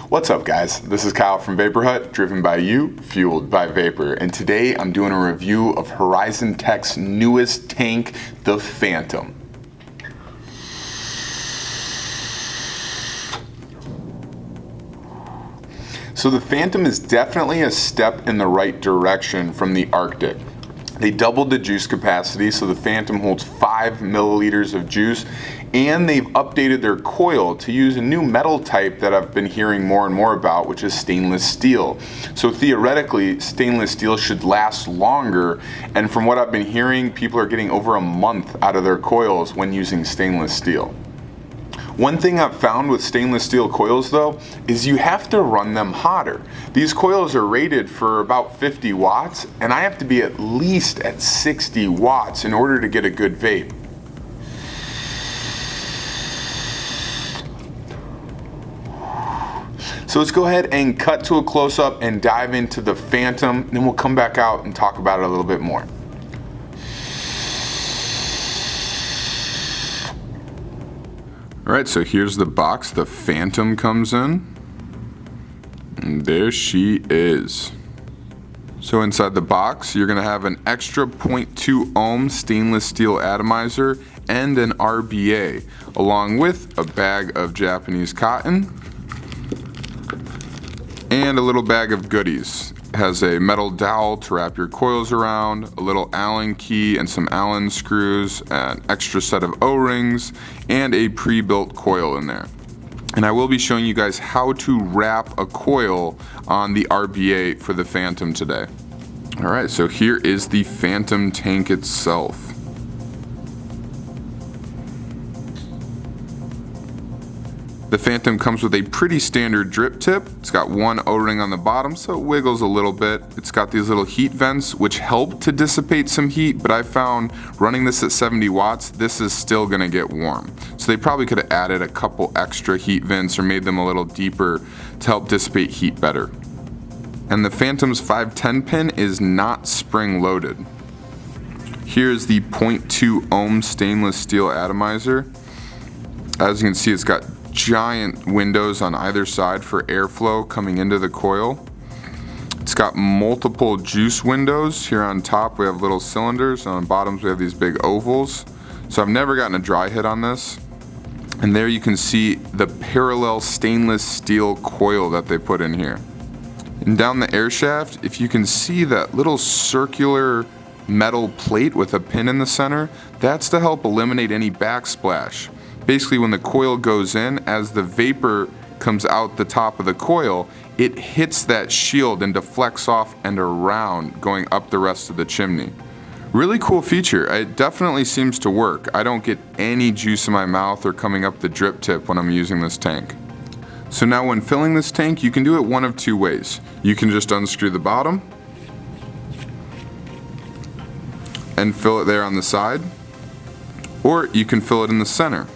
What's up guys, this is Kyle from Vapor Hut, driven by you, fueled by vapor, and today I'm doing a review of HorizonTech's newest tank, the Phantom. So the Phantom is definitely a step in the right direction from the Arctic. They doubled the juice capacity, so the Phantom holds 5 milliliters of juice, and they've updated their coil to use a new metal type that I've been hearing more and more about, which is stainless steel. So theoretically, stainless steel should last longer, and from what I've been hearing, people are getting over a month out of their coils when using stainless steel. One thing I've found with stainless steel coils though, is you have to run them hotter. These coils are rated for about 50 watts, and I have to be at least at 60 watts in order to get a good vape. So let's go ahead and cut to a close-up and dive into the Phantom, then we'll come back out and talk about it a little bit more. Alright, so here's the box the Phantom comes in. And there she is. So inside the box, you're going to have an extra 0.2 ohm stainless steel atomizer and an RBA, along with a bag of Japanese cotton and a little bag of goodies. It has a metal dowel to wrap your coils around, a little Allen key and some Allen screws, an extra set of O-rings, and a pre-built coil in there. And I will be showing you guys how to wrap a coil on the RBA for the Phantom today. Alright, so here is the Phantom tank itself. The Phantom comes with a pretty standard drip tip. It's got one O-ring on the bottom, so it wiggles a little bit. It's got these little heat vents which help to dissipate some heat, but I found running this at 70 watts, this is still gonna get warm. So they probably could have added a couple extra heat vents or made them a little deeper to help dissipate heat better. And the Phantom's 510 pin is not spring loaded. Here's the 0.2 ohm stainless steel atomizer. As you can see, it's got giant windows on either side for airflow coming into the coil. It's got multiple juice windows. Here on top we have little cylinders, and on the bottoms we have these big ovals. So I've never gotten a dry hit on this. And there you can see the parallel stainless steel coil that they put in here. And down the air shaft, if you can see that little circular metal plate with a pin in the center, that's to help eliminate any backsplash. Basically, when the coil goes in, as the vapor comes out the top of the coil, it hits that shield and deflects off and around, going up the rest of the chimney. Really cool feature. It definitely seems to work. I don't get any juice in my mouth or coming up the drip tip when I'm using this tank. So now when filling this tank, you can do it one of two ways. You can just unscrew the bottom and fill it there on the side, or you can fill it in the center.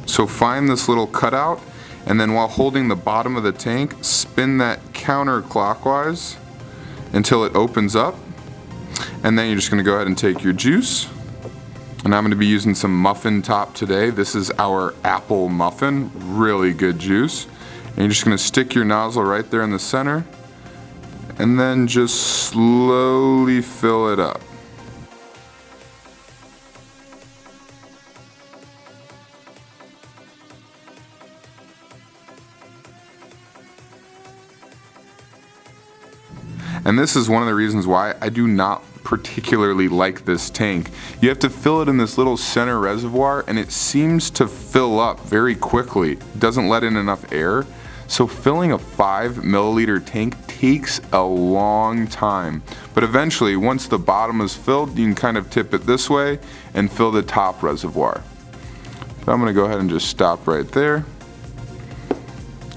So find this little cutout, and then while holding the bottom of the tank, spin that counterclockwise until it opens up. And then you're just going to go ahead and take your juice. And I'm going to be using some muffin top today. This is our apple muffin, really good juice. And you're just going to stick your nozzle right there in the center, and then just slowly fill it up. And this is one of the reasons why I do not particularly like this tank. You have to fill it in this little center reservoir, and it seems to fill up very quickly. It doesn't let in enough air. So filling a 5 milliliter tank takes a long time. But eventually, once the bottom is filled, you can kind of tip it this way and fill the top reservoir. So I'm gonna go ahead and just stop right there.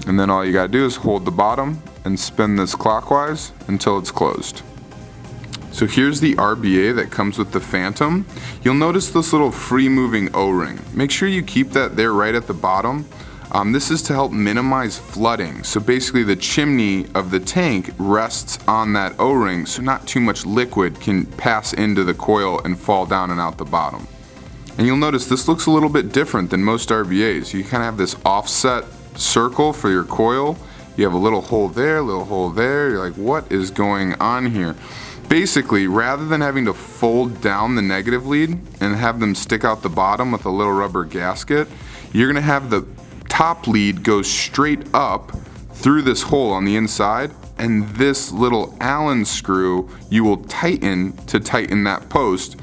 And then all you gotta do is hold the bottom and spin this clockwise until it's closed. So here's the RBA that comes with the Phantom. You'll notice this little free moving O-ring. Make sure you keep that there right at the bottom. This is to help minimize flooding. So basically the chimney of the tank rests on that O-ring, so not too much liquid can pass into the coil and fall down and out the bottom. And you'll notice this looks a little bit different than most RBAs. You kind of have this offset circle for your coil, You have a little hole there, a little hole there. You're like, what is going on here? Basically, rather than having to fold down the negative lead and have them stick out the bottom with a little rubber gasket, you're gonna have the top lead go straight up through this hole on the inside, and this little Allen screw you will tighten to tighten that post,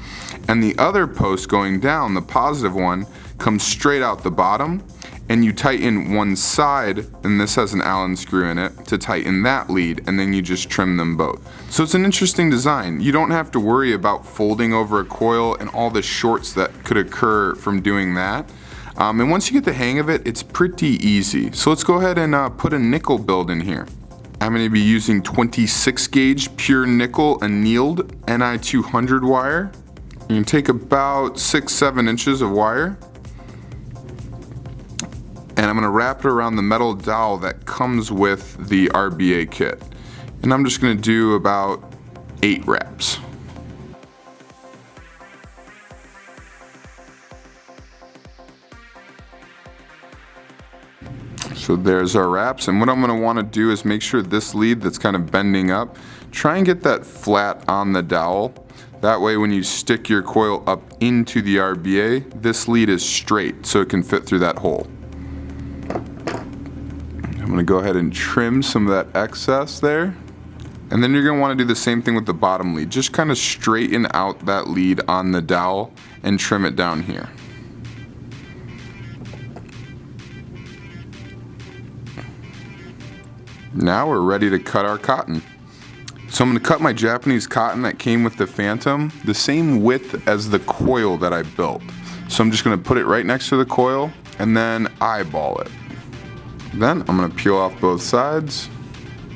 and the other post going down, the positive one, comes straight out the bottom, and you tighten one side, and this has an Allen screw in it, to tighten that lead, and then you just trim them both. So it's an interesting design. You don't have to worry about folding over a coil and all the shorts that could occur from doing that. And once you get the hang of it, it's pretty easy. So let's go ahead and put a nickel build in here. I'm going to be using 26 gauge pure nickel annealed Ni 200 wire. You can take about 6-7 inches of wire, and I'm going to wrap it around the metal dowel that comes with the RBA kit. And I'm just going to do about 8 wraps. So there's our wraps, and what I'm going to want to do is make sure this lead that's kind of bending up, try and get that flat on the dowel. That way when you stick your coil up into the RBA, this lead is straight so it can fit through that hole. I'm going to go ahead and trim some of that excess there. And then you're going to want to do the same thing with the bottom lead. Just kind of straighten out that lead on the dowel and trim it down here. Now we're ready to cut our cotton. So I'm going to cut my Japanese cotton that came with the Phantom the same width as the coil that I built. So I'm just going to put it right next to the coil and then eyeball it. Then I'm going to peel off both sides.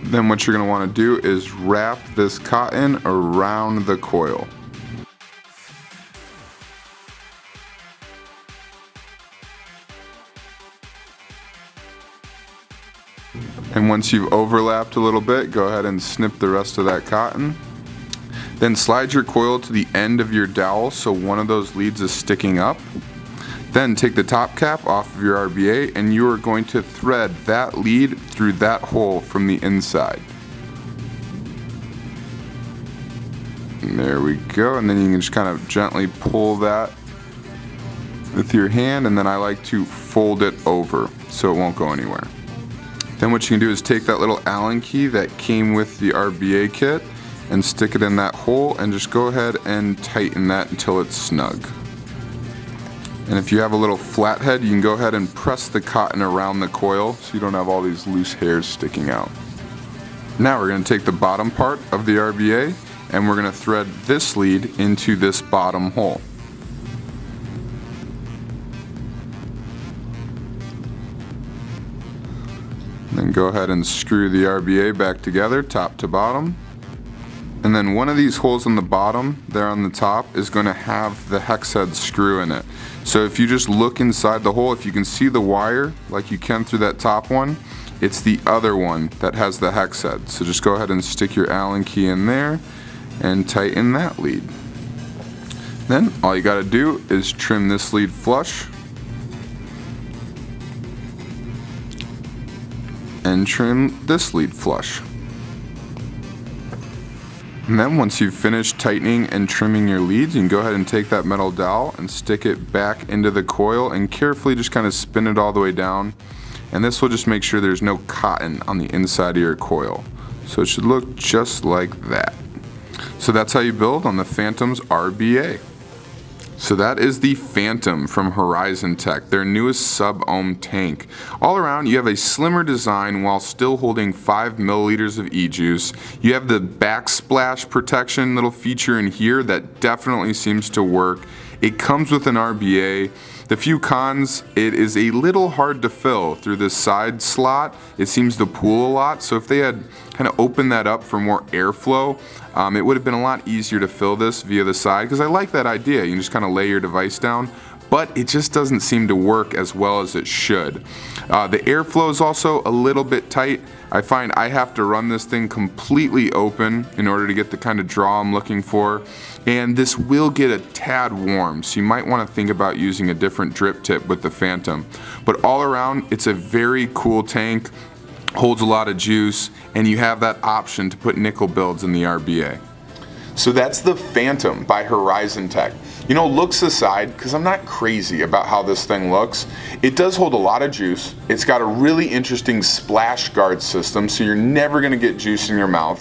Then what you're going to want to do is wrap this cotton around the coil. And once you've overlapped a little bit, go ahead and snip the rest of that cotton. Then slide your coil to the end of your dowel so one of those leads is sticking up. Then take the top cap off of your RBA, and you are going to thread that lead through that hole from the inside. And there we go, and then you can just kind of gently pull that with your hand, and then I like to fold it over so it won't go anywhere. Then what you can do is take that little Allen key that came with the RBA kit and stick it in that hole, and just go ahead and tighten that until it's snug. And if you have a little flathead, you can go ahead and press the cotton around the coil so you don't have all these loose hairs sticking out. Now we're going to take the bottom part of the RBA and we're going to thread this lead into this bottom hole. Then go ahead and screw the RBA back together, top to bottom. And then one of these holes on the bottom, there on the top, is going to have the hex head screw in it. So if you just look inside the hole, if you can see the wire like you can through that top one, it's the other one that has the hex head. So just go ahead and stick your Allen key in there and tighten that lead. Then all you got to do is trim this lead flush and trim this lead flush. And then once you've finished tightening and trimming your leads, you can go ahead and take that metal dowel and stick it back into the coil and carefully just kind of spin it all the way down. And this will just make sure there's no cotton on the inside of your coil. So it should look just like that. So that's how you build on the Phantom's RBA. So that is the Phantom from HorizonTech, their newest Sub-Ohm tank. All around, you have a slimmer design while still holding 5 milliliters of e-juice. You have the backsplash protection little feature in here that definitely seems to work. It comes with an RBA. The few cons, it is a little hard to fill through this side slot. It seems to pool a lot, so if they had kind of opened that up for more airflow, it would have been a lot easier to fill this via the side, because I like that idea. You can just kind of lay your device down, but it just doesn't seem to work as well as it should. The airflow is also a little bit tight. I find I have to run this thing completely open in order to get the kind of draw I'm looking for, and this will get a tad warm, so you might want to think about using a different drip tip with the Phantom. But all around, it's a very cool tank. holds a lot of juice, and you have that option to put nickel builds in the RBA. So that's the Phantom by HorizonTech. You know, looks aside, because I'm not crazy about how this thing looks, it does hold a lot of juice. It's got a really interesting splash guard system, so you're never going to get juice in your mouth.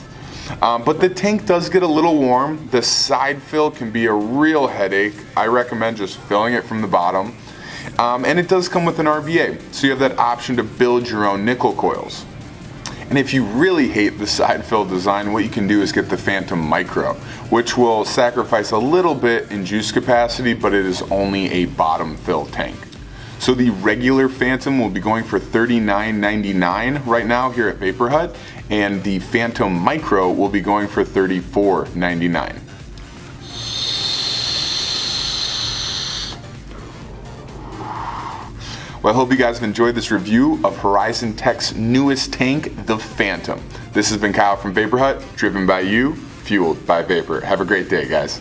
But the tank does get a little warm. The side fill can be a real headache. I recommend just filling it from the bottom. And it does come with an RBA, so you have that option to build your own nickel coils. And if you really hate the side fill design, what you can do is get the Phantom Micro, which will sacrifice a little bit in juice capacity, but it is only a bottom fill tank. So the regular Phantom will be going for $39.99 right now here at Vapor Hut, and the Phantom Micro will be going for $34.99. Well, I hope you guys have enjoyed this review of HorizonTech's newest tank, the Phantom. This has been Kyle from Vapor Hut, driven by you, fueled by vapor. Have a great day, guys.